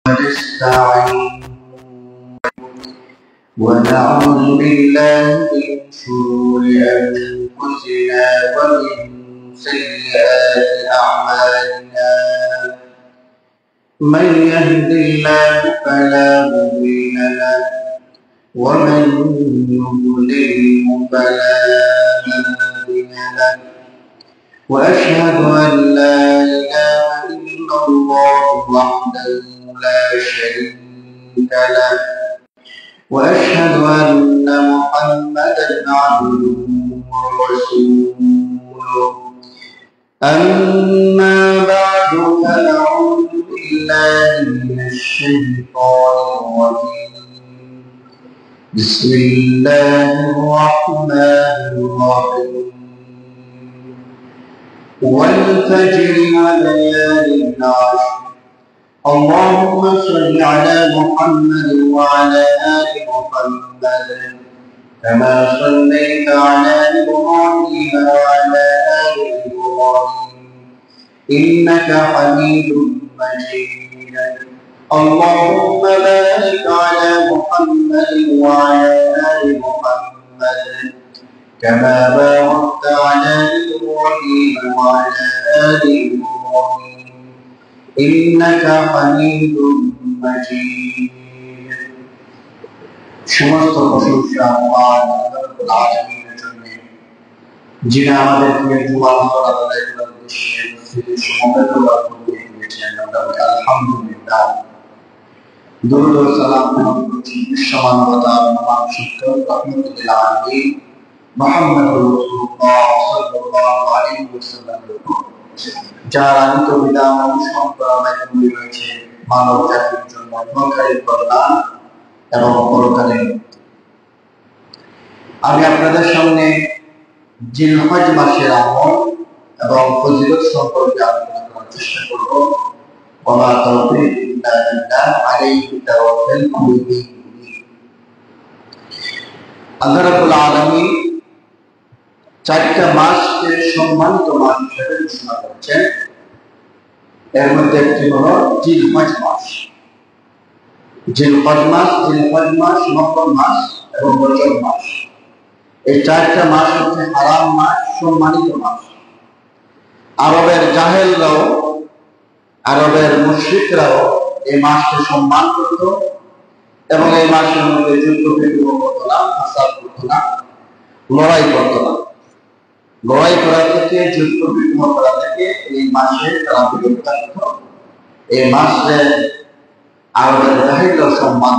ونستعين ونعوذ بالله من شرور أنفسنا ومن سيئات أعمالنا من يهد الله فلا مضل له ومن يضلل فلا هادي له وأشهد أن لا إله إلا الله وحده لا شريك له وأشهد أن محمدا عبده ورسوله أما بعد فأعوذ بالله من الشيطان الرجيم بسم الله الرحمن الرحيم والفجر وليال عشر اللهم صل على محمد وعلى آل محمد كما صليت على إبراهيم وعلى آل إبراهيم إنك حميد مجيد اللهم بارك على محمد وعلى آل محمد كما باركت على إبراهيم وعلى آل إبراهيم إنك حميد مجيد সমস্ত প্রশংসা মহান রব্বুল আলামিনের জন্য যিনি আমাদেরকে জুমার সালাত আদায় করার উদ্দেশ্যে মসজিদে সমবেত হওয়ার তৌফিক দিয়েছেন আলহামদুলিল্লাহ দরুদ ও সালাম করছি বিশ্বমানবতার মহান শিক্ষক রাহমাতুল আলামিন মুহাম্মদুর রাসূলুল্লাহ সাল্লাল্লাহু আলাইহি ওয়াসাল্লামের উপর যার আনিত বিধান অনুসরণ করা মাধ্যমে রয়েছে মানব জাতির জন্য উপকারী কল্যাণ এবং পরকালে। আমি আপনাদের সামনে জিলহজ মাসের আমল এবং ফজিলত সম্পর্কে আলোচনা করার চেষ্টা করব। ওয়া তাওফীক ইল্লা বিল্লাহ আলাইহি তাওয়াক্কালতু ওয়া ইলাইহি উনীব। আল্লাহ রাব্বুল আলামিন চারটা মাসকে সম্মানিত মাস হিসেবে ঘোষণা করেছেন। এর মধ্যে একটি হলো জিলহজ মাস। জিলহজ মাস, মুহররম মাস এবং রজব মাস। এই চারটা মাস হচ্ছে হারাম মাস, সম্মানিত মাস। আরবের জাহেলরাও, আরবের মুশরিকরাও এই মাসকে সম্মান করত এবং এই মাসের মধ্যে যুদ্ধ বিগ্রহ করত না, ফাসাদ করত না, লড়াই করত না। লড়াই করা থেকে, যুদ্ধ বিগ্রহ করা থেকে এই মাসে তারা বিরত থাকত। এই মাসে আরবের জাহেলরাও সম্মান।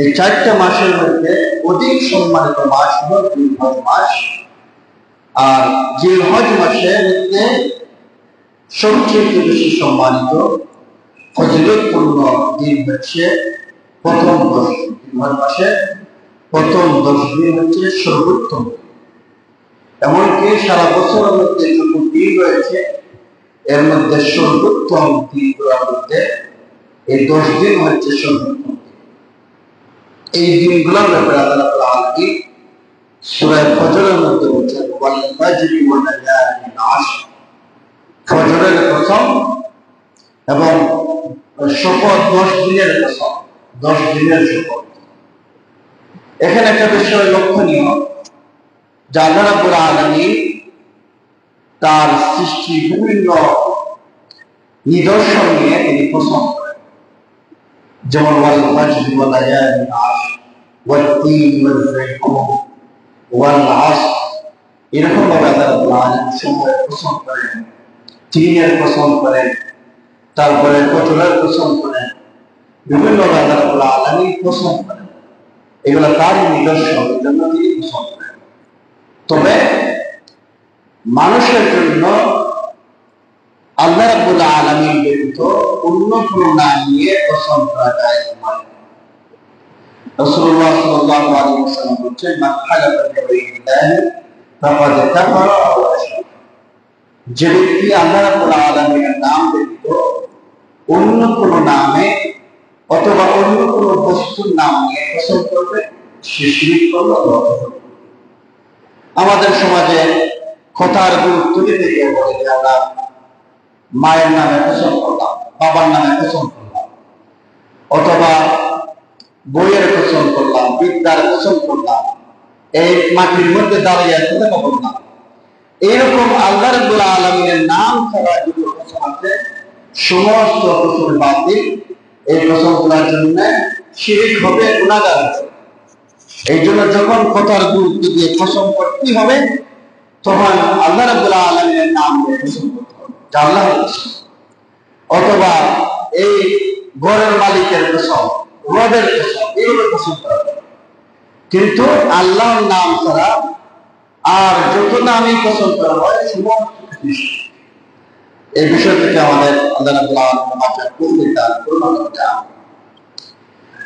এই চারটা মাসের মধ্যে অধিক সম্মানিত মাস হল জিলহজ মাস। আর জিলহজ মাসের মধ্যে সবচেয়ে বেশি সম্মানিত ফজিলতপূর্ণ দিন হচ্ছে প্রথম 10 দিন। জিলহজ মাসের প্রথম 10 দিন হচ্ছে সর্বোত্তম। এমনকি সারা বছরের মধ্যে যত দিন রয়েছে এর মধ্যে সর্বোত্তম দিনগুলোর মধ্যে এই 10 দিন হচ্ছে সর্বোত্তম। এই দিনগুলোর ব্যাপারে আল্লাহ রাব্বুল আলামিন সূরা ফজরের মধ্যে বলেছেন ওয়াল ফাজরি ওয়া লায়ালিন আশর। ফজরের কসম এবং শপথ 10 দিনের কসম, 10 দিনের শপথ। এখানে একটা বিষয় লক্ষণীয় যে আল্লাহ রাব্বুল আলামিন তার সৃষ্টি বিভিন্ন নিদর্শন নিয়ে তিনি কসম করেন। যেমন ওয়াল ফাজরি ওয়া লায়ালিন আশর ওয়াত তিন ওয়াজ যাইতুন ওয়াল আসর। এরকম ভাবে আল্লাহ রাব্বুল আলামিন সময়ের কসম করেন, তিনের কসম করেন, তারপরে ফজরের কসম করেন। বিভিন্ন ভাবে আল্লাহ রাব্বুল আলামিন কসম করেন। এগুলো তারই নিদর্শন, এই জন্য তিনি কসম করেন। তবে মানুষের জন্য আল্লাহ রাব্বুল আলামিন ব্যতীত অন্য কোনো নাম নিয়ে কসম করা যায় না। রাসূলুল্লাহ সাল্লাল্লাহু আলাইহি ওয়াসাল্লাম বলেছেন মান হালাফা বিগাইরিল্লাহি ফাকাদ কাফারা আও আশরাকা। যে ব্যক্তি আল্লাহ রাব্বুল আলামিনের নাম ব্যতীত অন্য কোনো নামে অথবা অন্য কোনো বস্তুর নাম নিয়ে কসম করবে সে শিরক করলো। আমাদের সমাজে কথার গুরুত্ব দিতে গিয়ে বলে যে আমরা মায়ের নামে কসম করলাম, বাবার নামে কসম করলাম। বইয়ের কসম করলাম, বিদ্যার কসম করলাম, এই মাটির মধ্যে দাঁড়িয়ে কথা বললাম, এইরকম আল্লাহ রাব্বুল আলামিনের নাম ছাড়া যত কসম আছে সমস্ত কসম বাতিল। এই কসমগুলোর জন্য শিরক হবে, গুনাহগার হবে। এই জন্য যখন কথার গুরুত্ব দিয়ে কসম করতে হবে তখন আল্লাহ রাব্বুল আলামিনের নাম দিয়ে কসম করতে হবে, আল্লাহর কসম, অথবা এই ঘরের মালিকের কসম, রবের কসম, এইভাবে কসম করা হবে। কিন্তু আল্লাহর নাম ছাড়া আর যত নামই কসম করা হয় সমস্ত এই বিষয় থেকে আমাদের আল্লাহ রাব্বুল আলামিন বাঁচার তৌফিক দান করুন।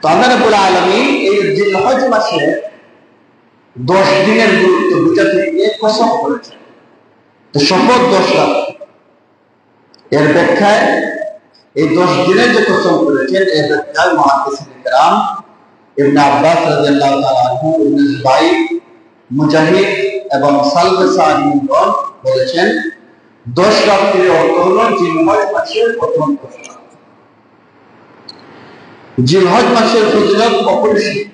তো আল্লাহ রাব্বুল আলামিন এই জিলহজ মাসে 10 দিনের গুরুত্ব বুঝাতে গিয়ে কসম করেছেন। তো শপথ 10 রাত, এর ব্যাখ্যায় এই 10 দিনের যে কসম করেছেন এর ব্যাখ্যায় মুহাদ্দিসিন কিরাম ইবনে আব্বাস রাদিয়াল্লাহু তাআলা আনহু, ইবনে জুবাইর, মুজাহিদ এবং সালফে সালিহিনগণ বলেছেন 10 রাতের অর্থ হলো জিলহজ মাসের প্রথম 10 রাত। জিলহজ মাসের ফজিলত অপরিসীম।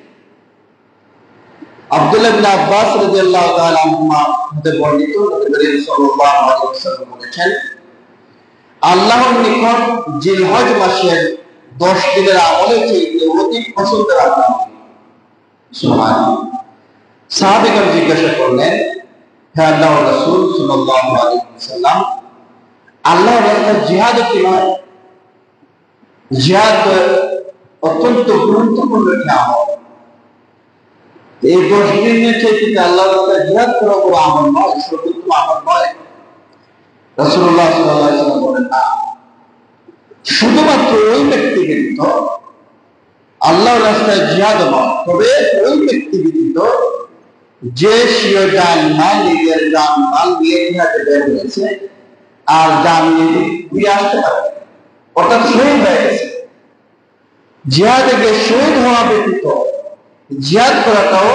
আব্দুল্লাহ ইবনে আব্বাস রাদিয়াল্লাহু তাআলা আনহুমা হতে বর্ণিত, নবী করিম সাল্লাল্লাহু আলাইহি ওয়াসাল্লাম বলেছেন, আল্লাহর নিকট জিলহজ মাসের 10 দিনের আমলের চেয়ে অধিক পছন্দের আমল। সুবহানাল্লাহ। সাহাবীগণ জিজ্ঞাসা করলেন, হে আল্লাহর রাসূল সাল্লাল্লাহু আলাইহি ওয়াসাল্লাম, আল্লাহর রাস্তায় জিহাদ কি নয়? জিহাদ অত্যন্ত গুরুত্বপূর্ণ একটি আমল। এই 10 দিনের থেকে আল্লাহর রাস্তায় জিহাদ করা বড় আমল নয়, সর্বোত্তম আমল নয়? রাসূলুল্লাহ সাল্লাল্লাহু আলাইহি ওয়াসাল্লাম বলেন, না, শুধুমাত্র ওই ব্যক্তি ব্যতীত আল্লাহর রাস্তায় জিহাদ নয়, তবে ওই ব্যক্তি ব্যতীত যে স্বীয় জান মাল, নিজের জান মাল নিয়ে জিহাদে বের হয়েছে আর জান নিয়ে ফিরে আসতে পারে, অর্থাৎ শহীদ হয়ে গেছে। জিহাদে গিয়ে শহীদ হওয়া ব্যতীত জিহাদ করাটাও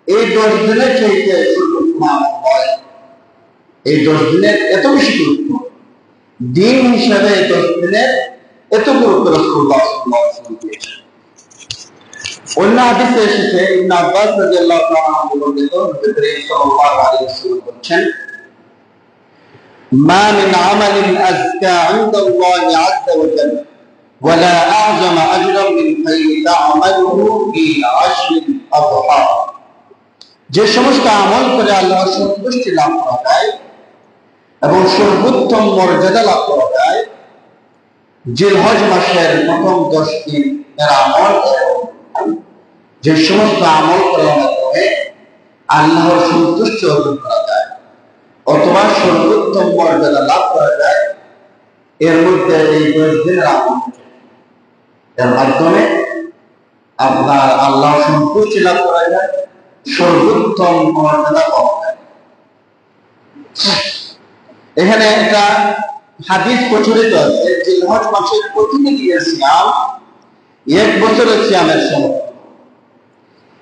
এই 10 দিনের চাইতে সর্বোত্তম আমল হয়। এই 10 দিনের এত বেশি গুরুত্ব, দিন হিসাবে এই 10 দিনের এত গুরুত্ব রাসূলুল্লাহ সাল্লাল্লাহু আলাইহি ওয়াসাল্লাম দিয়েছেন। অন্য হাদিসে এসেছে, ইবনে আব্বাস রাদিয়াল্লাহু তাআলা আনহু বর্ণিত, নবী করিম সাল্লাল্লাহু আলাইহি ওয়াসাল্লাম বলেছেন, মা মিন আমালিন আযকা ইনদাল্লাহি আযযা ওয়া জাল্লা ওয়ালা আ'যামা আজরান মিন খায়রি তা'মালুহু ফি 'আশরিল আযহা। যে সমস্ত আমল করে আল্লাহর সন্তুষ্টি লাভ করা যায় এবং সর্বোত্তম মর্যাদা লাভ করা যায়, জিলহজ মাসের প্রথম 10 দিনের আমল, যে সমস্ত আমল করার মাধ্যমে আল্লাহর সন্তুষ্টি অর্জন করা যায় অথবা সর্বোত্তম মর্যাদা লাভ করা যায়, এর মধ্যে এই 10 দিনের আমল, এর মাধ্যমে আপনার আল্লাহ সন্তুষ্টি লাভ করা যায়, সর্বোত্তম মর্যাদা পাওয়া যায়। এখানে একটা হাদিস প্রচলিত আছে, জিলহজ মাসের প্রতিটি দিনের সিয়াম 1 বছরের সিয়ামের সমান।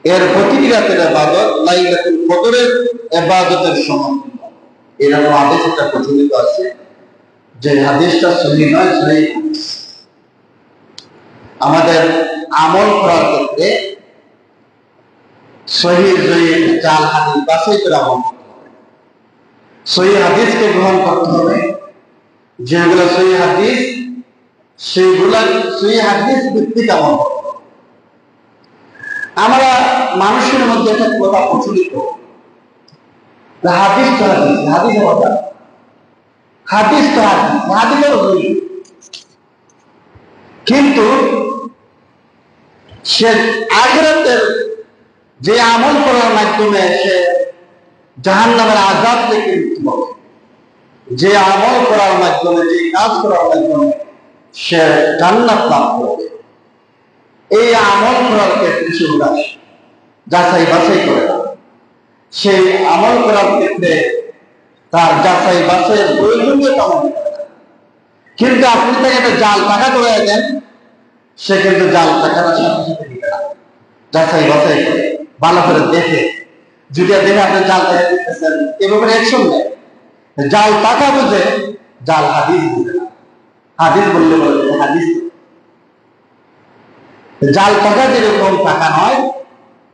এর প্রতিটি রাতের ইবাদত লাইলাতুল কদরের ইবাদতের সমান। এরকম হাদিস একটা প্রচলিত আছে, যে হাদিসটা সহিহ নয়, সহিহ হাদিস। আমাদের আমল করার ক্ষেত্রে সহিহ সহিহ জাল হাদিস বাছাই করে আমল করতে হবে। সহিহ হাদিসকে গ্রহণ করতে হবে, যেগুলো সহিহ হাদিস সেইগুলা সহিহ হাদিস ভিত্তিক আমল করতে হবে। আমরা মানুষের মধ্যে একটা কথা প্রচলিত, হাদিস তো হাদিস, হাদিসের কথা, হাদিস তো হাদিস, হাদিসের জরুরি। কিন্তু সে আখিরাতের যে আমল করার মাধ্যমে সে জাহান্নামের আযাব থেকে মুক্তি পাবে, যে আমল করার মাধ্যমে, যে কাজ করার মাধ্যমে সে জান্নাত লাভ করবে, এই আমল করার ক্ষেত্রে সে উদাস, যাচাই বাছাই করে না। সেই আমল করার ক্ষেত্রে তার যাচাই বাছাইয়ের প্রয়োজনীয়তা মনে করে না। কিন্তু আপনি তাকে একটা জাল টাকা করে দেন, সে কিন্তু জাল টাকাটা সাথে সাথে দিবে না, যাচাই বাছাই করে ভালো করে দেখে, যদি দেখে আপনি জাল টাকা দিতেছেন এভাবে অ্যাকশন নেয়। জাল টাকা বুঝে জাল হাদিস বুঝে না, হাদিস বললে বলে হাদিস। জাল টাকা যেরকম টাকা নয়,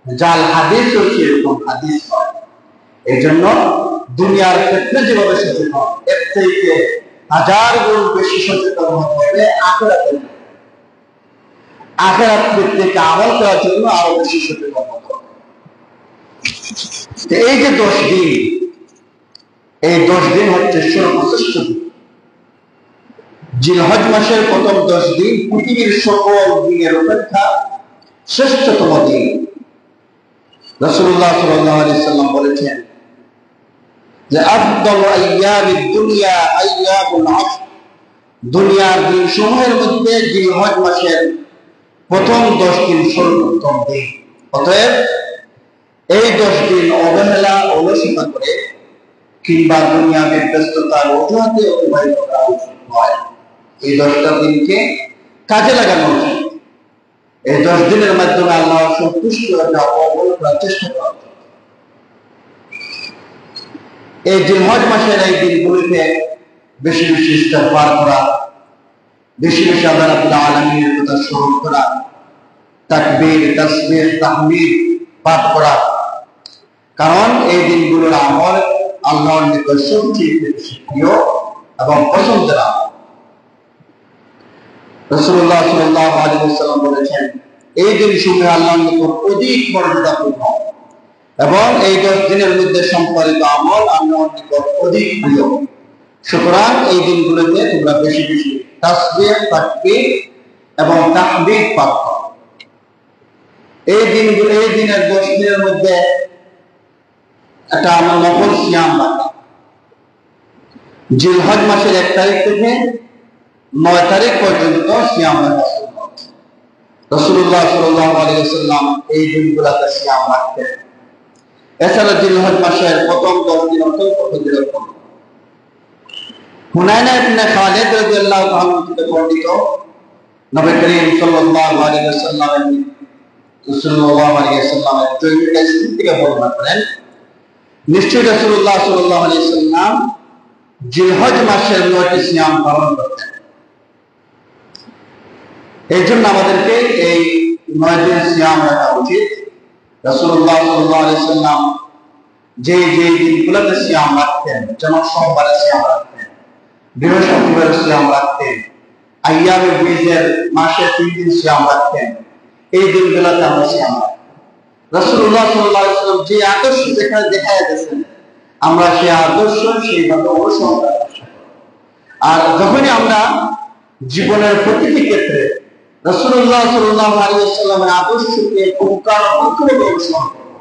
জাল হাদিসও সেরকম হাদিস নয়। এই জন্য দুনিয়ার ক্ষেত্রে যেভাবে সচেতন, এর থেকে 1000 গুণ বেশি সচেতন হতে হবে আখিরাতের। আখিরাত ভিত্তিক আমল করার জন্য আরো বেশি সচেতন হতে হবে। এই যে 10 দিন, এই 10 দিন হচ্ছে সর্বশ্রেষ্ঠ দিন। জিলহজ মাসের প্রথম 10 দিন পৃথিবীর সকল দিনের অপেক্ষা শ্রেষ্ঠতম দিন। রাসূলুল্লাহ সাল্লাল্লাহু আলাইহি সাল্লাম বলেছেন যে আফদালু আইয়ামিদ দুনিয়া আইয়ামুল আশর, দুনিয়ার দিন সমূহের মধ্যে জিলহজ মাসের প্রথম 10 দিন সর্বোত্তম দিন। অতএব এই 10 দিন অবহেলা অলসতা করে কিংবা দুনিয়ার ব্যস্ততার অজুহাতে অতিবাহিত করা উচিত নয়। এই 10টা দিনকে কাজে লাগানো উচিত। এই 10 দিনের মাধ্যমে আল্লাহ সন্তুষ্ট অবলম্বন করার চেষ্টা করা উচিত। এই জিলহজ মাসের এই দিনগুলিতে বেশি বেশি ইস্তেগফার করা, বেশি বেশি আল্লাহ রাব্বুল আলামিনের কথা স্মরণ করা, তাকবীর, তাসবিহ, তাহমিদ পাঠ করা। কারণ এই দিনগুলোর আমল আল্লাহর নিকট সবচেয়ে বেশি প্রিয় এবং পছন্দের আমল। রাসূলুল্লাহ সাল্লাল্লাহু আলাইহি ওয়াসাল্লাম বলেছেন, এই দিনসমূহ আল্লাহর নিকট অধিক মর্যাদাপূর্ণ এবং এই 10 দিনের মধ্যে সম্পাদিত আমল আল্লাহর নিকট অধিক প্রিয়। সুতরাং এই দিনগুলোতে তোমরা বেশি বেশি তাসবিহ, তাকবীর এবং তাহমিদ পাঠ করো। এই দিনের 10 দিনের মধ্যে একটা আমরা নফল সিয়াম রাখা। জিলহজ মাসের 1 তারিখ থেকে 9 তারিখ পর্যন্ত সিয়াম রাখা সুন্নাত। রাসূলুল্লাহ সাল্লাল্লাহু আলাইহি ওয়াসাল্লাম এই দিনগুলোতে সিয়াম রাখতেন। এছাড়া জিলহজ মাসের প্রথম 10 দিন অত্যন্ত ফজিলতপূর্ণ। হুনাইন ইবনে খালিদ রাদিয়াল্লাহু তাআলা থেকে বর্ণিত, নবী করিম সাল্লাল্লাহু আলাইহি ওয়াসাল্লামের তৈরিটা থেকে বর্ণনা করেন, নিশ্চয়ই রাসূলুল্লাহ সাল্লাল্লাহু আলাইহি ওয়াসাল্লাম জিলহজ মাসের 9টি সিয়াম পালন করতেন। এই জন্য আমাদেরকে এই 9 দিন সিয়াম রাখা উচিত। রাসূলুল্লাহ সাল্লাল্লাহু আলাইহি ওয়াসাল্লাম যে দিনগুলোতে সিয়াম রাখতেন, যেমন সোমবারে সিয়াম রাখতেন, বৃহস্পতিবারে সিয়াম রাখতেন, আইয়ামে বীজের মাসে 3 দিন সিয়াম রাখতেন, এই দিনগুলোতে আমরা সিয়াম রাখতাম। রাসূলুল্লাহ সাল্লাল্লাহু আলাইহি ওয়াসাল্লাম যে আদর্শ যেখানে দেখায় গেছেন, আমরা সেই আদর্শ সেইভাবে অনুসরণ করার চেষ্টা করব। আর যখনই আমরা জীবনের প্রতিটি ক্ষেত্রে রাসূলুল্লাহ সাল্লাল্লাহু আলাইহি ওয়াসাল্লামের আদর্শকে পুঙ্খানুপুঙ্খভাবে অনুসরণ করব,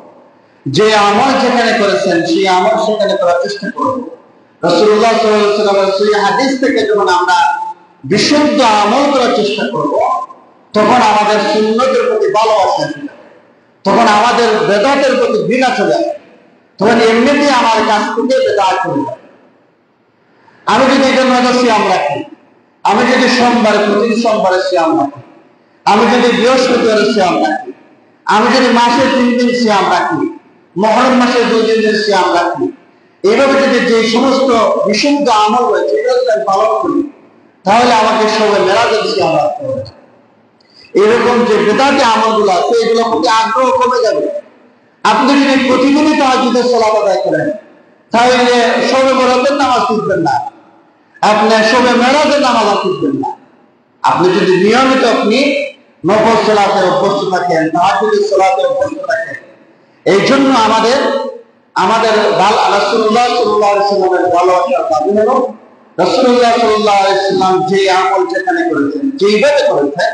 যে আমল যেখানে করেছেন সেই আমল সেখানে করার চেষ্টা করব। রাসূলুল্লাহ সাল্লাল্লাহু আলাইহি ওয়াসাল্লামের সেই হাদিস থেকে যখন আমরা বিশুদ্ধ আমল করার চেষ্টা করব, তখন আমাদের সুন্নতের প্রতি ভালোবাসা আসবে, তখন আমাদের বেদাতের প্রতি ঘৃণা চলে আসবে, তখন এমনিতেই আমার কাছ থেকে বেদাত চলে যাবে। আমি যদি এটা 9 সিয়াম রাখি, আমি যদি প্রতি সোমবারে সিয়াম রাখি, আমি যদি বৃহস্পতিবারে সিয়াম রাখি, আমি যদি মাসে 3 দিন সিয়াম রাখি, মুহররম মাসে 2 দিন সিয়াম রাখি, এইভাবে যদি যে সমস্ত বিশুদ্ধ আমল রয়েছে এগুলো যদি আমি পালন করি, তাহলে আমাকে সবে মেরাজের সিয়াম রাখতে হবে। এরকম যে বেদাতি আমলগুলো আছে এগুলোর প্রতি আগ্রহ কমে যাবে। আপনি যদি প্রতিদিনই তাহাজ্জুদের সালাত আদায় করেন, তাহলে শবে বরাতের নামাজ পড়বেন না, আপনি শবে মেরাজের নামাজ পড়বেন না। আপনি যদি নিয়মিত আপনি নফল সালাতে অভ্যস্ত থাকেন, তাহাজ্জুদের সালাতে অভ্যস্ত থাকেন, এই জন্য আমাদের রাসূলুল্লাহ সাল্লাল্লাহু আলাইহি ওয়াসাল্লামের ভালোবাসার দাবি হলো রাসূলুল্লাহ সাল্লাল্লাহু আলাইহি ওয়াসাল্লাম যে আমল যেখানে করেছেন, যেইভাবে করেছেন,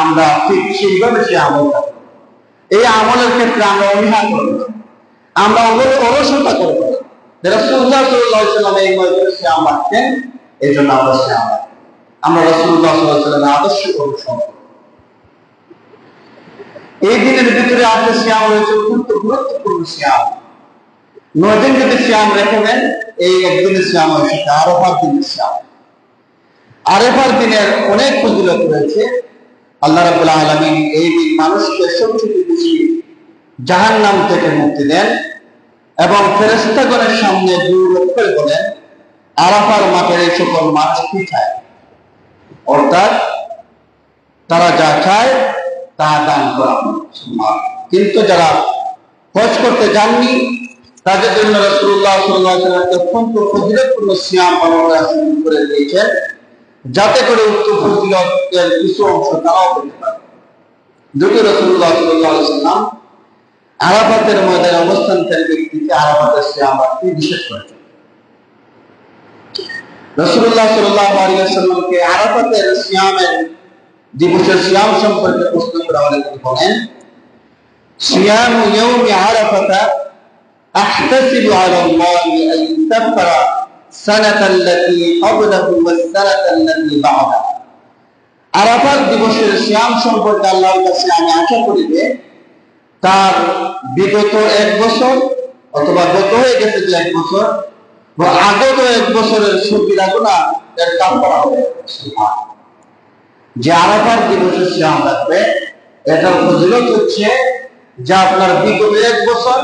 আমরা ঠিক সেইভাবে সে আমল করব। এই আমলের ক্ষেত্রে আমরা অনীহা করব না, আমরা অলসতা করব না। রাসূলুল্লাহ সাল্লাল্লাহু আলাইহি ওয়াসাল্লাম এই মজলিসে সিয়াম রাখতেন, এই জন্য আমরা সিয়াম রাখি। আমরা রাসূলুল্লাহ সাল্লাল্লাহু আলাইহি ওয়াসাল্লামের আদর্শ অনুসরণ করব। এই দিনের ভিতরে আছে সিয়াম রয়েছে অত্যন্ত গুরুত্বপূর্ণ সিয়াম। 9 দিন যদি সিয়াম রেখে দেন, এই একদিনের সিয়াম হচ্ছে আরাফার দিনের সিয়াম। আরাফার দিনের অনেক ফজিলত রয়েছে। আল্লাহ রাব্বুল আলামিন এই দিন মানুষকে সবচেয়ে বেশি জাহান্নাম থেকে মুক্তি দেন এবং ফেরেশতাগণের সামনে দুর্লভ করে বলেন, আরাফার মাঠের এই সকল মানুষ কি চায়, অর্থাৎ তারা যা চায় তা দান করা। কিন্তু যারা হজ করতে যাননি তাদের জন্য রাসূলুল্লাহ সাল্লাল্লাহু আলাইহি ওয়াসাল্লাম অত্যন্ত ফজিলতপূর্ণ সিয়াম পালন করে দিয়েছেন, যাতে করে উক্ত ফজিলতের কিছু অংশ তারাও পেতে পারে। যদি রাসূলুল্লাহ সাল্লাল্লাহু আলাইহি ওয়াসাল্লাম আরাফাতের ময়দানে অবস্থানকারী ব্যক্তিকে আরাফাতের সিয়াম রাখতে নিষেধ করেছেন। রাসূলুল্লাহ সাল্লাল্লাহু আলাইহি ওয়াসাল্লামকে আরাফাতের সিয়ামের দিবসের সিয়াম সম্পর্কে প্রশ্ন করা হলে তিনি বলেন, সিয়াম ইয়াউমি আরাফাতা আহতাসিবু আলা আল্লাহি আন ইউকাফিরা সানাতাল্লাতী ক্বাবলাহু ওয়াস সানাতাল্লাতী বা'দাহু। আরাফাত দিবসের সিয়াম সম্পর্কে আল্লাহর কাছে আমি আশা করি যে তার বিগত এক বছর অথবা গত হয়ে গেছে যে এক বছর বা আগত এক বছরের সগীরা গুনাহ এর কাফারা হবে। যে আরাফাত দিবসে সিয়াম রাখবে এটার ফজিলত হচ্ছে যে আপনার বিগত এক বছর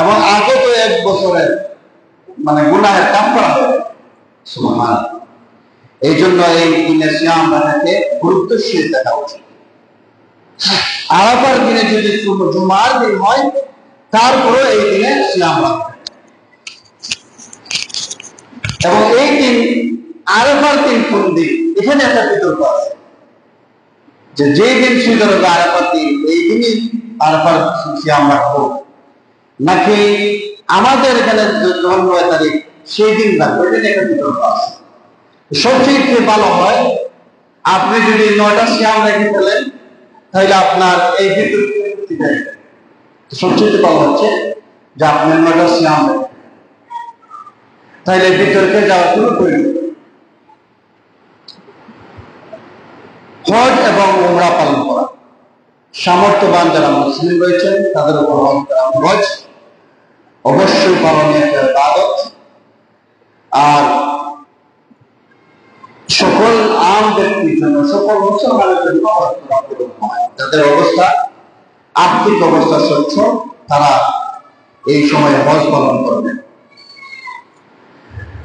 এবং আগত এক বছরের মানে গুনাহের কাফারা হবে। সুবহানাল্লাহ। এই জন্য এই দিনে সিয়াম রাখাকে গুরুত্বশীল দেখা উচিত। আরাফার দিনে যদি জুমার দিন হয় তারপরে এই দিনে সিয়াম রাখবে এবং এই দিন আরাফার দিন কোন দিন এখানে একটা বিতর্ক আছে যে যেই দিন সুন্দর হবে আরাফার দিন এই দিনই আরাফার সিয়াম রাখবো নাকি আমাদের এখানে যখন 9 তারিখ সেই দিন রাখবো, এটা একটা বিতর্ক আছে। সবচেয়ে ভালো হয় আপনি যদি 9টা সিয়াম রেখে ফেলেন তাহলে আপনার এই বিতর্ক সবচেয়ে ভালো হচ্ছে যে আপনি 9টা সিয়াম তাহলে বিতর্কে যাওয়ার কোনো প্রয়োজন। হজ এবং উমরা পালন করা সামর্থ্যবান যারা মুসলিম রয়েছেন তাদের উপর হজ অবশ্যই পালনীয় একটা ইবাদত। আর সকল আম ব্যক্তির জন্য সকল মুসলমানের জন্য যাদের অবস্থা আর্থিক অবস্থা সচ্ছল তারা এই সময়ে হজ পালন করবেন।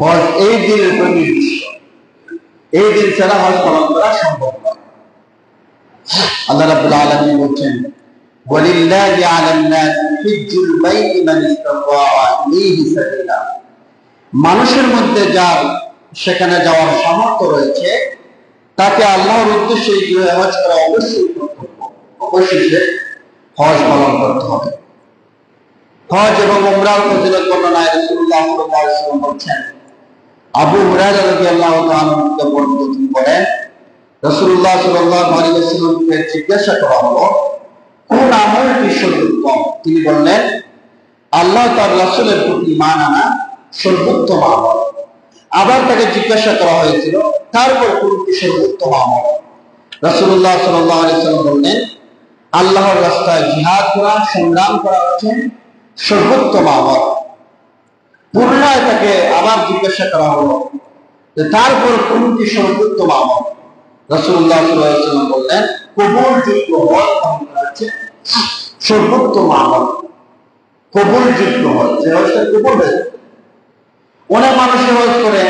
হজ এই দিনের উপর নির্দিষ্ট, এই দিন ছাড়া হজ পালন করা সম্ভব নয়। আল্লাহ রাব্বুল আলামিন বলেন, ওয়ালিল্লাহি আলান নাস হিজ্জুল বাইতি মান ইসতাতাআ ইলাইহি সাবিলা। মানুষের মধ্যে যার সেখানে যাওয়ার সামর্থ্য রয়েছে তাকে আল্লাহর উদ্দেশ্যে গিয়ে হজ করা অবশ্যই কর্তব্য। অবশ্যই হজ পালন করতে হবে। হজ এবং উমরার ফজিলত বর্ণনায় রাসূলুল্লাহ সাল্লাল্লাহু আলাইহি ওয়াসাল্লাম বলেন, আবু হুরায়রা রাদিয়াল্লাহু তাআলা থেকে বর্ণিত তিনি বলেন, রাসূলুল্লাহ সাল্লাল্লাহু আলাইহি ওয়াসাল্লামকে জিজ্ঞাসা করা হলো কোন আমলটি সর্বোত্তম? তিনি বললেন, আল্লাহ তার রাসূলের প্রতি ঈমান আনা সর্বোত্তম আমল। আবার তাকে জিজ্ঞাসা করা হয়েছিল তারপর কোনটি সর্বোত্তম আমল? রাসূলুল্লাহ সাল্লাল্লাহু আলাইহি ওয়াসাল্লাম বললেন, আল্লাহর রাস্তায় জিহাদ করা, সংগ্রাম করা হচ্ছে সর্বোত্তম আমল। পুনরায় তাকে আবার জিজ্ঞাসা করা হলো যে তারপর কোনটি সর্বোত্তম আমল? রাসূলুল্লাহ সাল্লাল্লাহু আলাইহি ওয়াসাল্লাম বললেন, কবুলযোগ্য হজ পালন করা হচ্ছে সর্বোত্তম আমল। কবুলযোগ্য হজ, যে হজটা কবুল হয়ে যায়। অনেক মানুষ হজ করে,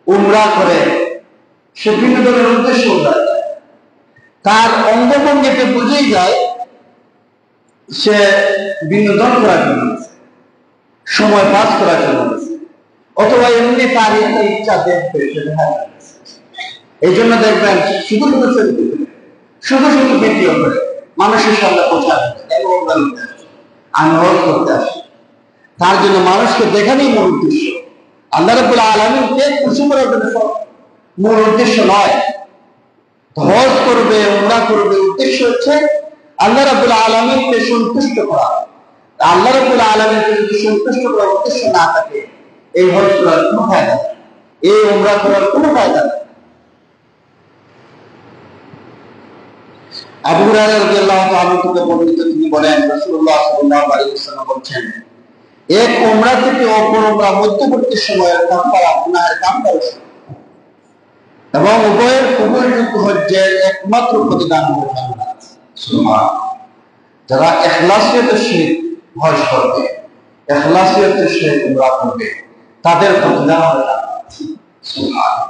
উমরা করে, সে বিনোদনের উদ্দেশ্যে যায়, তার অঙ্গভঙ্গিতে বুঝেই যায় সে বিনোদন করার জন্য সময় পাস করার জন্য অথবা এমনি তার একটা ইচ্ছা দেখবে সেটা। এই জন্য দেখবেন শুধু শুধু ভিডিও করে মানুষের সামনে পৌঁছাবে আমি হজ করতে আসি। তার জন্য মানুষকে দেখানোই মূল উদ্দেশ্য। আল্লাহ রাব্বুল আলামিনকে খুশি করার জন্য মূল উদ্দেশ্য নয়। হজ করবে, উমরা করবে, উদ্দেশ্য হচ্ছে আল্লাহ রাব্বুল আলামিনকে সন্তুষ্ট করা। আল্লাহ রাব্বুল আলামিনকে যদি সন্তুষ্ট করার উদ্দেশ্য না থাকে এই হজ করার কোনো ফায়দা নেই, এই উমরা করার কোনো ফায়দা নেই। আবু হুরায়রা রাদিয়াল্লাহু তাআলা থেকে বর্ণিত তিনি বলেন, রাসূলুল্লাহ সাল্লাল্লাহু আলাইহি ওয়াসাল্লাম বলেন, এক উমরা থেকে অপর উমরা মধ্যবর্তী সময়ের কাফারা গুনাহের কাফারা এবং উভয়ের কবুলযোগ্য হজ্জের একমাত্র প্রতিদান হলো জান্নাত। সুবহানাল্লাহ। যারা ইখলাসিয়তের সহিত হজ করবে, ইখলাসিয়তের সহিত উমরা করবে, তাদের প্রতিদান হবে জান্নাত। সুবহানাল্লাহ।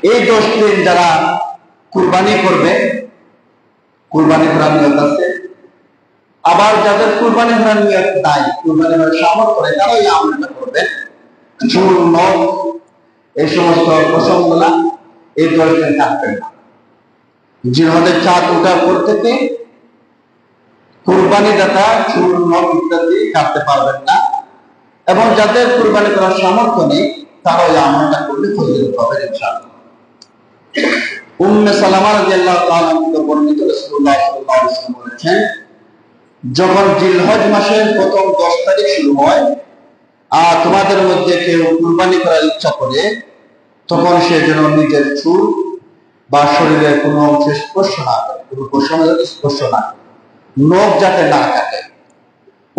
এই 10 দিন যারা কুরবানি করবে কুরবানি করার নিয়ত আছে। আবার যাদের কুরবানি করার নিয়ত নাই, কুরবানি করার সামর্থ্য করে, তারা এই আমলটা করবেন। চুল, নখ, এই সমস্ত প্রসঙ্গগুলা এই 10 দিন কাটবেন না। জিলহজের চাঁদ ওঠার পর থেকে কুরবানি দাতা চুল, নখ ইত্যাদি কাটতে পারবেন না। এবং যাদের কুরবানি করার সামর্থ্য নেই, তারা এই আমলটা করলে ফজিলত পাবে ইনশাআল্লাহ। উম্মে সালামা রাদিয়াল্লাহু তাআলা থেকে বর্ণিত, রাসূলুল্লাহ সাল্লাল্লাহু আলাইহি ওয়াসাল্লাম বলেছেন, যখন জিলহজ মাসের প্রথম 10 তারিখ শুরু হয় আর তোমাদের মধ্যে কেউ কুরবানি করার ইচ্ছা করে, তখন সে যেন নিজের চুল বা শরীরের কোনো অংশে স্পর্শ না করে, কোনো পশমে স্পর্শ না করে, নখ যাতে না কাটে।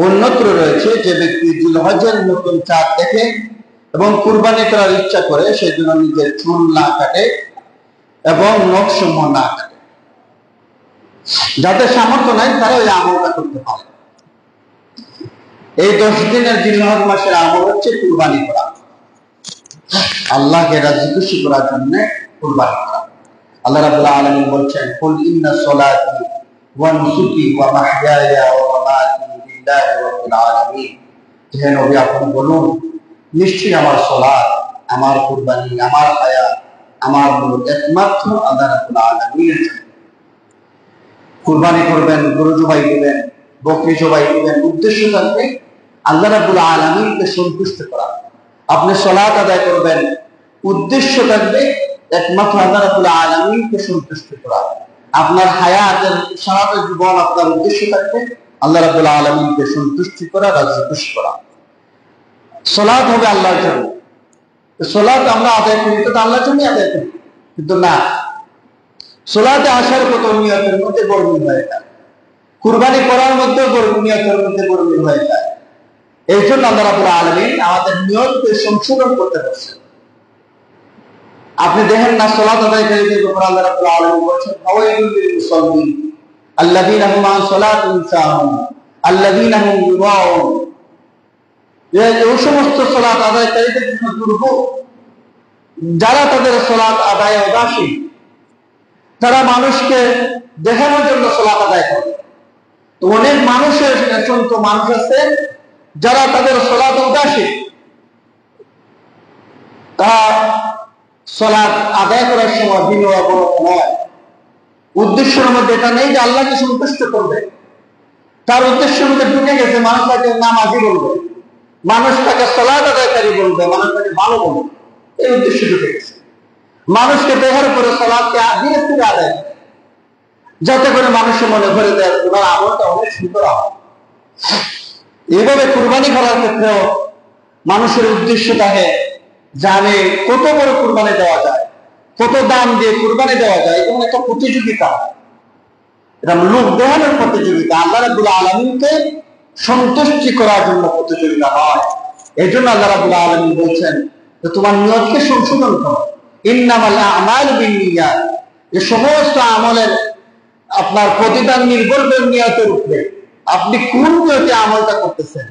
অন্যত্র রয়েছে, যে ব্যক্তি জিলহজের নতুন চাঁদ দেখে এবং কুরবানি করার ইচ্ছা করে, সে যেন নিজের চুল না কাটে এবং নখ সমূহ না কাটে। যাদের সামর্থ্য নাই তারা ওই আমলটা করতে পারে। এই 10 দিনের জিলহজ মাসের আমল হচ্ছে কুরবানি করা, আল্লাহকে রাজি খুশি করার জন্য কুরবানি করা। আল্লাহ রাব্বুল আলামিন বলছেন, কুল ইন্না সলাতি ওয়া নুসুকি ওয়া মাহইয়ায়া ওয়া মামাতি লিল্লাহি রাব্বিল আলামিন। হে নবী, আপনি বলুন, নিশ্চয়ই আমার সালাত, আমার কুরবানি, আমার হায়াত, আমার মুলক একমাত্র আল্লাহ রাব্বুল আলামিনের জন্য। কুরবানি করবেন, গরু জবাই দিবেন, বকরি জবাই দিবেন, উদ্দেশ্য থাকবে আল্লাহ রাব্বুল আলামিনকে সন্তুষ্ট করা। আপনি সালাত আদায় করবেন, উদ্দেশ্য থাকবে একমাত্র আল্লাহ রাব্বুল আলামিনকে সন্তুষ্ট করা। আপনার হায়াতের সারাটা জীবন আপনার উদ্দেশ্য থাকবে আল্লাহ রাব্বুল আলামিনকে সন্তুষ্ট করা, রাজি খুশি করা। সালাত হবে আল্লাহর জন্য। সালাত আমরা আদায় করি তো আল্লাহর জন্যই আদায় করি, কিন্তু না, সালাতে আসার কত নিয়তের মধ্যে গরমিল হয়ে যায়, কুরবানি করার মধ্যে নিয়তের মধ্যে গরমিল হয়ে যায়। এই জন্য আল্লাহ রাব্বুল আলামিন আমাদের নিয়তকে সংশোধন করতে বলছেন। আপনি দেখেন না, সালাত আদায়কারীদের উপর আল্লাহ রাব্বুল আলামিন বলেছেন, ফাওয়াইলুল লিল মুসাল্লিন আল্লাযীনা হুম আন সালাতিহিম সাহুন আল্লাযীনা হুম ইউরাউন। এই সমস্ত সালাত আদায়কারীদের জন্য দুর্ভোগ, যারা তাদের সালাত আদায়ে উদাসীন, তারা মানুষকে দেখানোর জন্য সালাত আদায় করে। তো অনেক মানুষের অসংখ্য মানুষ আছে যারা তাদের সালাত উদাসীন, তারা সালাত আদায় করার সময় বিনয় অবনত নয়। উদ্দেশ্যের মধ্যে এটা নেই যে আল্লাহকে সন্তুষ্ট করবে, তার উদ্দেশ্যের মধ্যে ঢুকে গেছে মানুষ তাকে নামাজি বলবে, মানুষ তাকে সালাত আদায়কারী বলবে, মানুষ তাকে ভালো বলবে, এই উদ্দেশ্য ঢুকে গেছে। মানুষকে দেখার পরে সালাতকে ধীরে ধীরে আদায় করে, যাতে করে মানুষের মনে করে দেয় ওনার আমলটা অনেক সুন্দর হয়। এইভাবে কুরবানি করার ক্ষেত্রেও মানুষের উদ্দেশ্য থাকে জানে কত বড় কুরবানি দেওয়া যায়, কত দাম দিয়ে কুরবানি দেওয়া যায়। এবং একটা প্রতিযোগিতা, এটা লোক দেখানোর প্রতিযোগিতা, আল্লাহ রাব্বুল আলামিনকে সন্তুষ্টি করার জন্য প্রতিযোগিতা হয়। এই জন্য আল্লাহ রাব্বুল আলামিন বলছেন যে তোমার নিয়তকে সংশোধন করো। ইন্নামাল আমালু বিন্নিয়াত, এই সমস্ত আমলের আপনার প্রতিদান নির্ভর করে নিয়তের উপরে, আপনি কোন নিয়তে আমলটা করতেছেন।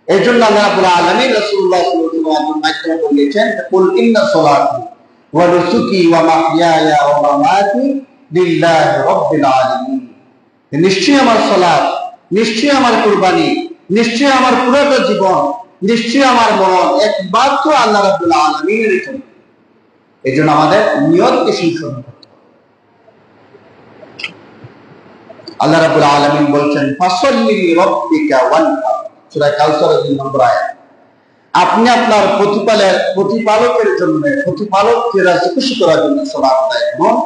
এই জন্য আল্লাহ রাব্বুল আলামিন রাসূলুল্লাহ সাল্লাল্লাহু আলাইহি ওয়াসাল্লাম মাধ্যমে বলেছেন, কুল ইন্না সলাতি ওয়া নুসুকি ওয়া মাহইয়ায়া ওয়া মামাতি লিল্লাহি রাব্বিল আলামিন। নিশ্চয়ই আমার সালাত, নিশ্চয়ই আমার কুরবানি, নিশ্চয়ই আমার পুরোটা জীবন, নিশ্চয়ই আমার মরণ একমাত্র আল্লাহ রাব্বুল আলামিনের জন্য। এই জন্য আমাদের নিয়তকে সংশোধন করতে হবে। আল্লাহ রাব্বুল আলামিন বলছেন, ফাসাল্লি লিরাব্বিকা ওয়ানহার, সূরা কাউসারের 2 নম্বর আয়াত। আপনি আপনার প্রতিপালকের জন্য, প্রতিপালককে রাজি খুশি করার জন্য সালাত আদায় করুন,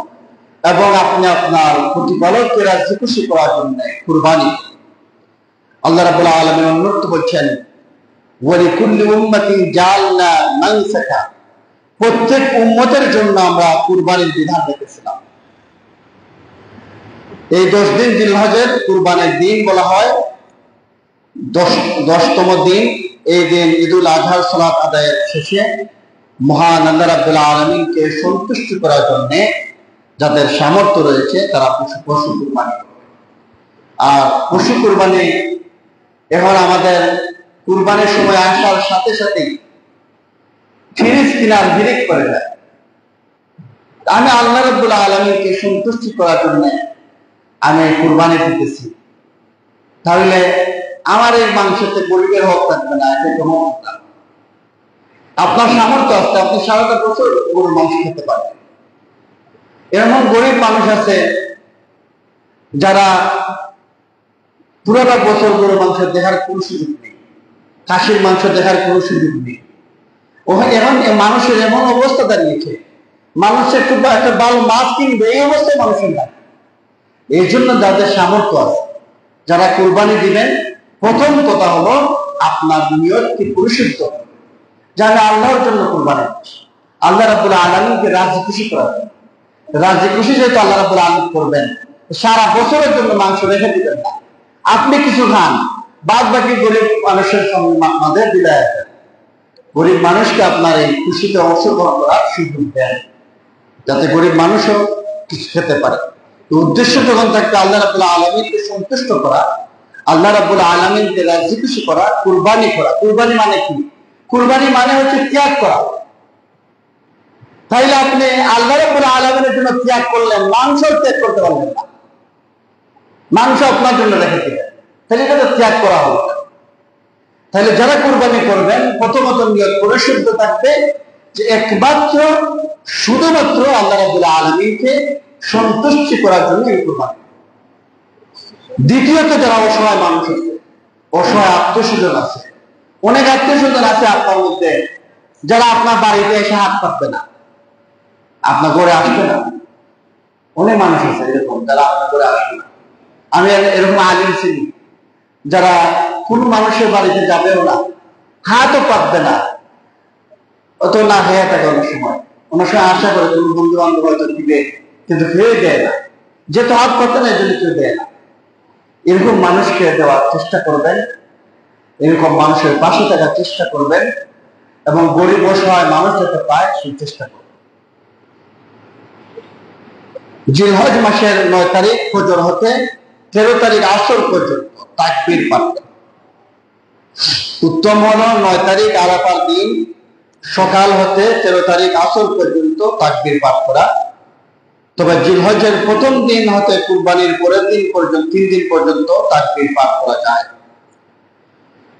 এবং আপনি আপনার প্রতিপালককে রাজি খুশি করার জন্য কুরবানি করুন। আল্লাহ রাব্বুল আলামিন অন্যত্র বলছেন, ওয়া লিকুল্লি উম্মাতিন জাআলনা মানসাকা, প্রত্যেক উম্মতের জন্য আমরা কুরবানির বিধান রেখেছিলাম। এই 10 দিন জিলহজের কুরবানির দিন বলা হয়। 10তম দিন, এই দিন ঈদুল আজহার সালাত আদায়ের শেষে মহান আল্লাহ রাব্বুল আলামিনকে সন্তুষ্ট করার জন্য যাদের সামর্থ্য রয়েছে তারা পশু কুরবানি করে। আর পশু কুরবানি এখন আমাদের কুরবানির সময় আসার সাথে সাথেই ফিরিস কিনার বিরেক করে দেয়। আমি আল্লাহ রাব্বুল আলামিনকে সন্তুষ্টি করার জন্য আমি কুরবানি দিতেছি, তাহলে আমার এই মাংসতে গরিবের হক থাকবে না, এটা কোনো হক না। আপনার সামর্থ্য আছে, আপনি সারাটা বছর গরুর মাংস খেতে পারেন। এমন গরিব মানুষ আছে যারা পুরোটা বছর গরুর মাংস দেখার কোন সুযোগ নেই, খাসির মাংস দেখার কোন সুযোগ নেই। এখন মানুষের এমন অবস্থা দাঁড়িয়েছে, মানুষের খুব একটা ভালো মাছ কিনবে এই অবস্থায় মানুষের নাই। এই জন্য যাদের সামর্থ্য আছে, যারা কুরবানি দিবেন, প্রথম কথা হলো আপনার নিয়তকে পরিশুদ্ধ, যে আমি আল্লাহর জন্য কুরবানি দিচ্ছি, আল্লাহ রাব্বুল আলামিনকে রাজি খুশি করার জন্য। রাজি খুশি যেহেতু আল্লাহ রাব্বুল আলামিন করবেন, সারা বছরের জন্য মাংস রেখে দিবেন না, আপনি কিছু খান, বাদ বাকি গরিব মানুষের সঙ্গে বিদায় দেন। গরিব মানুষকে আপনার এই খুশিতে অংশগ্রহণ করার সুযোগ দেন, যাতে গরিব মানুষও কিছু খেতে পারে। উদ্দেশ্য যখন থাকবে আল্লাহ রাব্বুল আলামিনকে সন্তুষ্ট করা, আল্লাহ রাব্বুল আলামিনকে রাজি খুশি করা, কুরবানি করা। কুরবানি মানে কি? কুরবানি মানে হচ্ছে ত্যাগ করা। তাইলে আপনি আল্লাহ রাব্বুল আলামিনের জন্য ত্যাগ করলেন, মাংস ত্যাগ করতে পারলেন না, মাংস আপনার জন্য রেখে দিলেন, তাহলে এটা তো ত্যাগ করা হলো। তাহলে যারা কুরবানি করবেন, প্রথমত নিয়ত পরিশুদ্ধ থাকবে যে একমাত্র শুধুমাত্র আল্লাহ রাব্বুল আলামিনকে সন্তুষ্টি করার জন্য এই কুরবানি। দ্বিতীয়ত যারা অসহায় মানুষ আছে, অসহায় আত্মীয়স্বজন আছে, অনেক আত্মীয়স্বজন আছে আপনার মধ্যে যারা আপনার বাড়িতে এসে হাত পাতবে না, আপনার ঘরে আসবে না। অনেক মানুষ আছে এরকম যারা আপনার ঘরে আসবে না। আমি এরকম আলিম চিনি যারা কোন মানুষের বাড়িতে যাবেও না, হাতও পাতবে না, অত না খেয়ে থাকে। অনেক সময় আশা করে কোন বন্ধু বান্ধব হয়তো দিবে, কিন্তু খেয়ে দেয় না, যেহেতু হাত পাতে না এই জন্য কেউ দেয় না। এরকম মানুষকে দেওয়ার চেষ্টা করবেন, এরকম মানুষের পাশে থাকার চেষ্টা করবেন, এবং গরিব অসহায় মানুষ যাতে পায় সেই চেষ্টা করবেন। জিলহজ মাসের 9 তারিখ ফজর হতে 13 তারিখ আসর পর্যন্ত তাকবীর পাঠ করা। উত্তম হলো 9 তারিখ আরাফার দিন সকাল হতে 13 তারিখ আসর পর্যন্ত তাকবীর পাঠ করা। তবে জিলহজের প্রথম দিন হতে কুরবানির পরের দিন পর্যন্ত 3 দিন পর্যন্ত তাকবীর পাঠ করা যায়।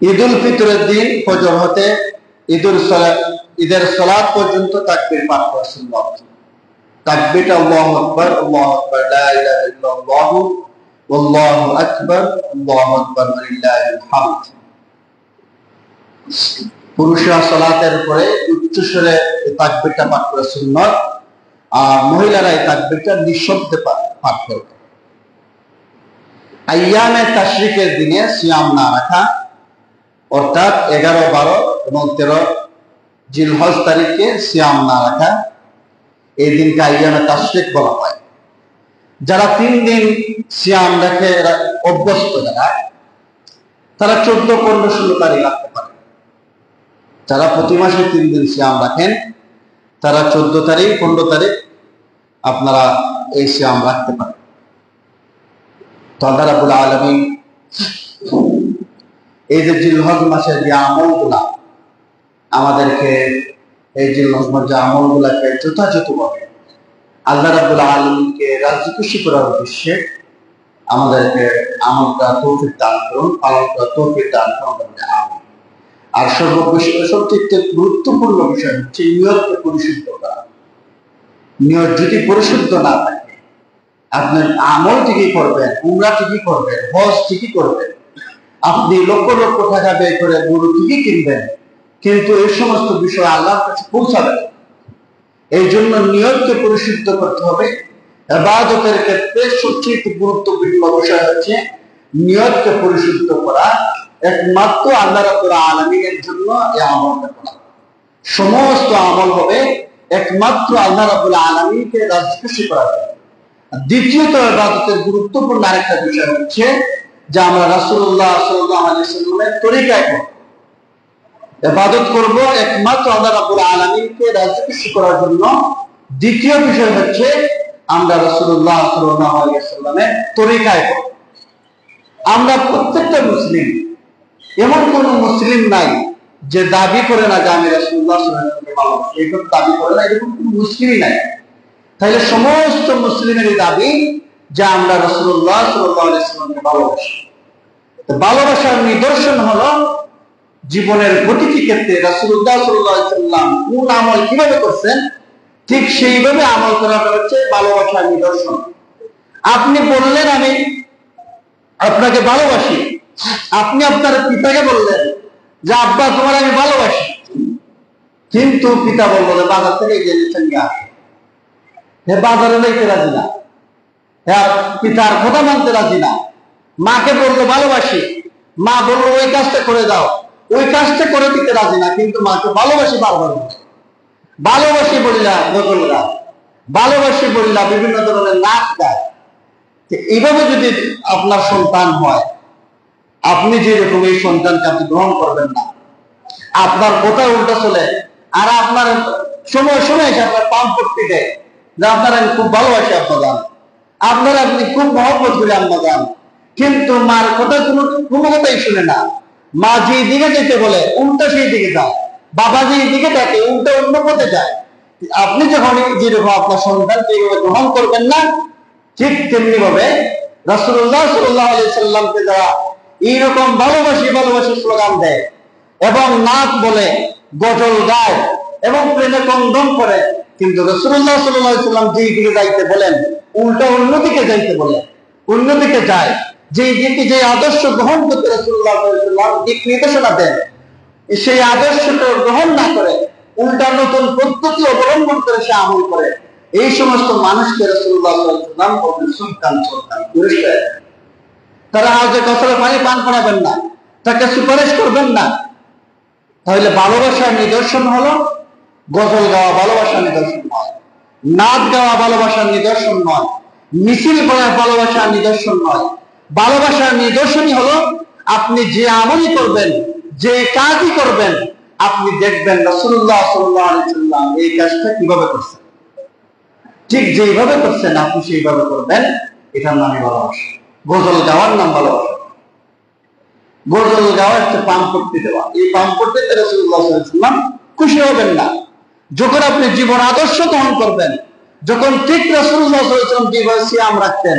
ঈদুল ফিতরের দিন ফজর হতে ঈদের সালাত পর্যন্ত তাকবীর পাঠ করা সুন্নাত। তাকবীরটা আল্লাহু আকবার, আল্লাহু আকবার, লা ইলাহা ইল্লাল্লাহ, আল্লাহু আকবার, আল্লাহু আকবার, ওয়ালিল্লাহিল হামদ। পুরুষরা সালাতের পরে উচ্চস্বরে তাকবীরটা পাঠ করা সুন্নাত, আর মহিলারা এই তাকবীরটা নিঃশব্দে পাঠ করবে। আইয়ামে তাশরিকের দিনে সিয়াম না রাখা, অর্থাৎ 11, 12 এবং 13 জিলহজ তারিখে সিয়াম না রাখা, এই দিনকে আইয়ামে তাশরিক বলা হয়। যারা 3 দিন সিয়াম রেখে অভ্যস্ত তারা 14, 15, 16 তারিখ রাখতে পারে। যারা প্রতি মাসে 3 দিন সিয়াম রাখেন তারা 14 তারিখ, 15 তারিখ আপনারা এই সিয়াম রাখতে পারেন। তো আল্লাহ রাব্বুল আলামিন এই যে জিলহজ মাসের যে আমলগুলা আমাদেরকে, এই জিলহজ মাসের যে আমলগুলাকে যথাযথভাবে আল্লাহ রাব্বুল আলামিনকে রাজি খুশি করার উদ্দেশ্যে আমাদেরকে আমলটা তৌফিক দান করুন, পালন করার তৌফিক দান করুন। আর সবচেয়ে গুরুত্বপূর্ণ বিষয় হচ্ছে নিয়তকে পরিশুদ্ধ করা। নিয়ত যদি পরিশুদ্ধ না থাকে, আপনি আমল ঠিকই করবেন, উমরা ঠিকই করবেন, হজ ঠিকই করবেন, আপনি লক্ষ লক্ষ টাকা ব্যয় করে গরু ঠিকই কিনবেন, কিন্তু এই সমস্ত বিষয় আল্লাহর কাছে পৌঁছাবে না। এই জন্য নিয়তকে পরিশুদ্ধ করতে হবে। ইবাদতের ক্ষেত্রে সবচেয়ে গুরুত্বপূর্ণ বিষয় হচ্ছে নিয়তকে পরিশুদ্ধ করা। একমাত্র আল্লাহ রাব্বুল আলামিনের জন্য এই আমলটা করা। সমস্ত আমল হবে একমাত্র আল্লাহ রাব্বুল আলামিনকে রাজি খুশি করার জন্য। দ্বিতীয়ত ইবাদতের গুরুত্বপূর্ণ আরেকটা বিষয় হচ্ছে যে আমরা রাসূলুল্লাহ সাল্লাল্লাহু আলাইহি ওয়াসাল্লামের তরিকায় ইবাদত করব একমাত্র আল্লাহ রাব্বুল আলামিনকে রাজি খুশি করার জন্য। দ্বিতীয় বিষয় হচ্ছে আমরা রাসূলুল্লাহ সাল্লাল্লাহু আলাইহি ওয়াসাল্লামের তরিকায় করব। আমরা প্রত্যেকটা মুসলিম, এমন কোন মুসলিম নাই যে দাবি করে না যে আমি রাসূলুল্লাহ সাল্লাল্লাহু আলাইহি ওয়াসাল্লামকে ভালোবাসি, এরকম দাবি করে না, এরকম কোন মুসলিমই নাই। তাহলে সমস্ত মুসলিমের দাবি যে আমরা রাসূলুল্লাহ সাল্লাল্লাহু আলাইহি ওয়াসাল্লামকে ভালোবাসি। তো ভালোবাসার নিদর্শন হলো জীবনের প্রতিটি ক্ষেত্রে রাসূলুল্লাহ সাল্লাল্লাহু আলাইহি ওয়াসাল্লাম কোন আমল কিভাবে করছেন ঠিক সেইভাবে আমল করাটা হচ্ছে ভালোবাসার নিদর্শন। আপনি বললেন আমি আপনাকে ভালোবাসি, আপনি আপনার পিতাকে বললেন যে আব্বা তোমার আমি ভালোবাসি, কিন্তু পিতা বললো যে বাজার থেকে গেছেন বাজারে যাইতে রাজি না, পিতার কথা মানতে রাজি না। মাকে বললো ভালোবাসি, মা বললো ওই কাজটা করে দাও, ওই কাজটা করে দিতে রাজি না, কিন্তু মাকে ভালোবাসি বারবার ভালোবাসি বলিলা গজল গায়, ভালোবাসি বলিলা বিভিন্ন ধরনের নাচ গায়। এইভাবে যদি আপনার সন্তান হয়, আপনি যেরকম এই সন্তানকে আপনি গ্রহণ করবেন না, আপনার কথা উল্টা চলে, আর আপনার সময় সময় এসে আপনার পাম্প করতে দেয় যে আপনার আমি খুব ভালোবাসি আব্বা যান, আপনার আপনি খুব মহব্বত করে আম্মা যান, কিন্তু মার কথা কোনো কথাই শুনে না। মা যেই দিকে যেতে বলে উল্টা সেই দিকে যায়, বাবা যেই দিকে ডাকে উল্টা অন্য পথে যায়। আপনি যখন যেরকম আপনার সন্তানকে গ্রহণ করবেন না, ঠিক তেমনি ভাবে রাসূলুল্লাহ সাল্লাল্লাহু আলাইহি সাল্লামকে যারা এইরকম ভালোবাসি ভালোবাসি স্লোগান দেয় এবং নাচ বলে, গজল গায় এবং প্রেমে কন্দন করে, কিন্তু রাসূলুল্লাহ সাল্লাল্লাহু আলাইহি সাল্লাম যেই দিকে যাইতে বলেন উল্টা অন্যদিকে যাইতে বলে, অন্যদিকে যায়, যেই দিকে যে আদর্শ গ্রহণ করতে রাসূলুল্লাহ সাল্লাল্লাহু আলাইহি সাল্লাম দিক নির্দেশনা দেন, সেই আদর্শটা গ্রহণ না করে উল্টা নতুন পদ্ধতি অবলম্বন করে সে আমল করে, এই সমস্ত মানুষকে রাসূলুল্লাহ সাল্লাল্লাহু আলাইহি সাল্লাম বলেন সুলতান সুলতান পুরস্কার। তারা আজকে কসরে পানি পান করাবেন না, তাকে সুপারিশ করবেন না। তাহলে ভালোবাসার নিদর্শন হলো গজল গাওয়া ভালোবাসার নিদর্শন নয়, নাচ গাওয়া ভালোবাসার নিদর্শন নয়, মিছিল করা ভালোবাসার নিদর্শন নয়। ভালোবাসার নিদর্শনই হলো আপনি যে আমলই করবেন, যে কাজই করবেন, আপনি দেখবেন রাসূলুল্লাহ সাল্লাল্লাহু আলাইহি সাল্লাম এই কাজটা কিভাবে করছেন, ঠিক যেভাবে করছেন আপনি সেইভাবে করবেন। এটার নামই ভালোবাসা। গজল গাওয়ার নাম ভালোবাসা। গজল গাওয়া একটা পান করতে দেওয়া, এই পান করতে রাসূলুল্লাহ সাল্লাল্লাহু আলাইহি সাল্লাম খুশি হবেন না। যখন আপনি জীবন আদর্শ গ্রহণ করবেন, যখন ঠিক রাসূলুল্লাহ সাল্লাল্লাহু আলাইহি সাল্লাম যেভাবে সিয়াম রাখতেন,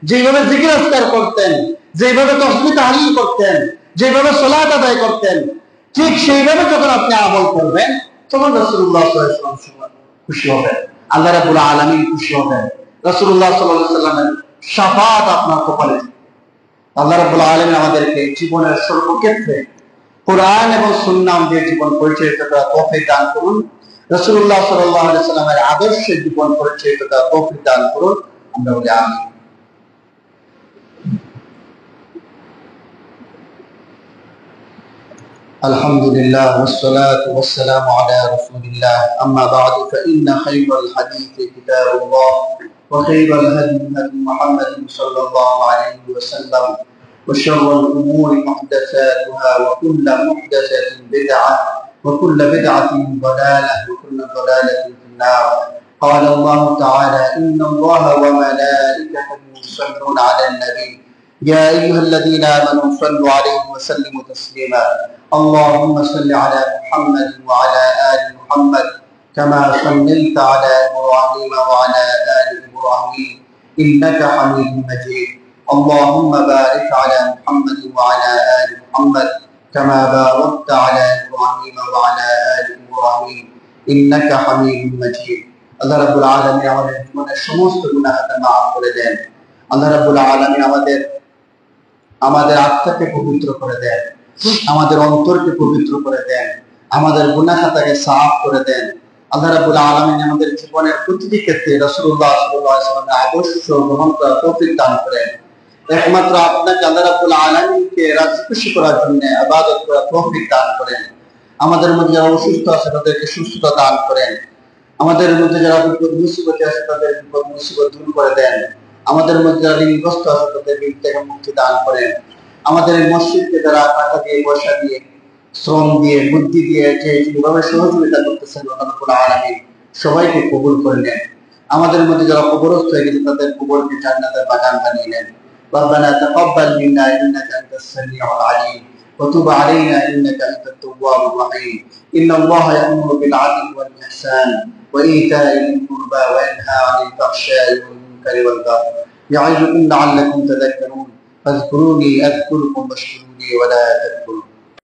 যেভাবে জিকির আজকার করতেন, যেভাবে তাসবিহ তাহলিল করতেন, যেভাবে সালাত আদায় করতেন, ঠিক সেইভাবে যখন আপনি আমল করবেন, তখন রাসূলুল্লাহ সাল্লাল্লাহু আলাইহি সাল্লাম খুশি হবেন, আল্লাহ রাব্বুল আলামিন খুশি হবেন, রাসূলুল্লাহ সাল্লাল্লাহু আলাইহি সাল্লামের শাফাত আপনার কপালে। আল্লাহ রাব্বুল আলামিন আমাদেরকে জীবনের সর্বক্ষেত্রে কোরআন এবং সুন্নাহ দিয়ে জীবন পরিচালিত করার তৌফিক দান করুন। রাসূলুল্লাহ সাল্লাল্লাহু আলাইহি সাল্লামের আদর্শে জীবন পরিচালিত করার তৌফিক দান করুন। আমরা বলি আমিন। আলহামদুলিল্লাহ ওয়াসসালাতু ওয়াসসালামু আলা রাসূলিল্লাহ, আম্মা বা'দু ফাইন্না খায়রাল হাদীসি কিতাবুল্লাহ ওয়া খায়রাল হাদী হাদী মুহাম্মাদিন সাল্লাল্লাহু আলাইহি ওয়াসাল্লাম ওয়া শাররাল উমুরি মুহদাসাতুহা ওয়া কুল্লু মুহদাসাতিন বিদআহ ওয়া কুল্লু বিদআতিন দালালাহ ওয়া কুল্লু দালালাতিন ফিন-নার। قال الله تعالى إن الله وملائكته يصلون على النبي يا أيها الذين آمنوا صلوا عليه وسلموا تسليما اللهم صل على محمد وعلى آل محمد كما صليت على إبراهيم وعلى آل إبراهيم إنك حميد مجيد اللهم بارك على محمد وعلى آل محمد كما باركت على إبراهيم وعلى آل إبراهيم إنك حميد مجيد। আল্লাহ রাব্বুল আলামিন আমাদের জীবনের সমস্ত গুনাহকে মাফ করে দেন। আল্লাহ রাব্বুল আলামিন আমাদের আত্মাকে পবিত্র করে দেন, আমাদের অন্তরকে পবিত্র করে দেন, আমাদের গুনাহ খাতাকে সাফ করে দেন। আল্লাহ রাব্বুল আলামিন আমাদের জীবনের প্রতিটি ক্ষেত্রে রাসূলুল্লাহ সাল্লাল্লাহু আলাইহি ওয়াসাল্লামের আদর্শ গ্রহণ করার তৌফিক দান করেন। একমাত্র আপনাকে আল্লাহ রাব্বুল আলামিনকে রাজি খুশি করার জন্য ইবাদত করার তৌফিক দান করেন। আমাদের মধ্যে যারা অসুস্থ আছে তাদেরকে সুস্থতা দান করেন। আমাদের মধ্যে যারা বিপদ মুসিবতে আছে তাদের বিপদ মুসিবত দূর করে দেন। আমাদের মধ্যে যারা ঋণগ্রস্ত আছে তাদের ঋণ থেকে মুক্তি দান করেন। আমাদের এই মসজিদকে যারা টাকা দিয়ে, পয়সা দিয়ে, শ্রম দিয়ে, বুদ্ধি দিয়ে যেভাবে সহযোগিতা করতেছেন আল্লাহ রাব্বুল আলামিন সবাইকে কবুল করে নেন। আমাদের মধ্যে যারা কবরস্থ হয়ে গেছে তাদের কবরকে জান্নাতের বাগান বানিয়ে নেন। ربنا تقبل منا إنك أنت السميع العليم وتب علينا إنك أنت التواب الرحيم إن الله يأمر بالعدل والإحسان وإيتاء ذي القربى وينهى عن الفحشاء والمنكر والبغي يعظكم لعلكم تذكرون فاذكروني أذكركم واشكروني ولا تكفرون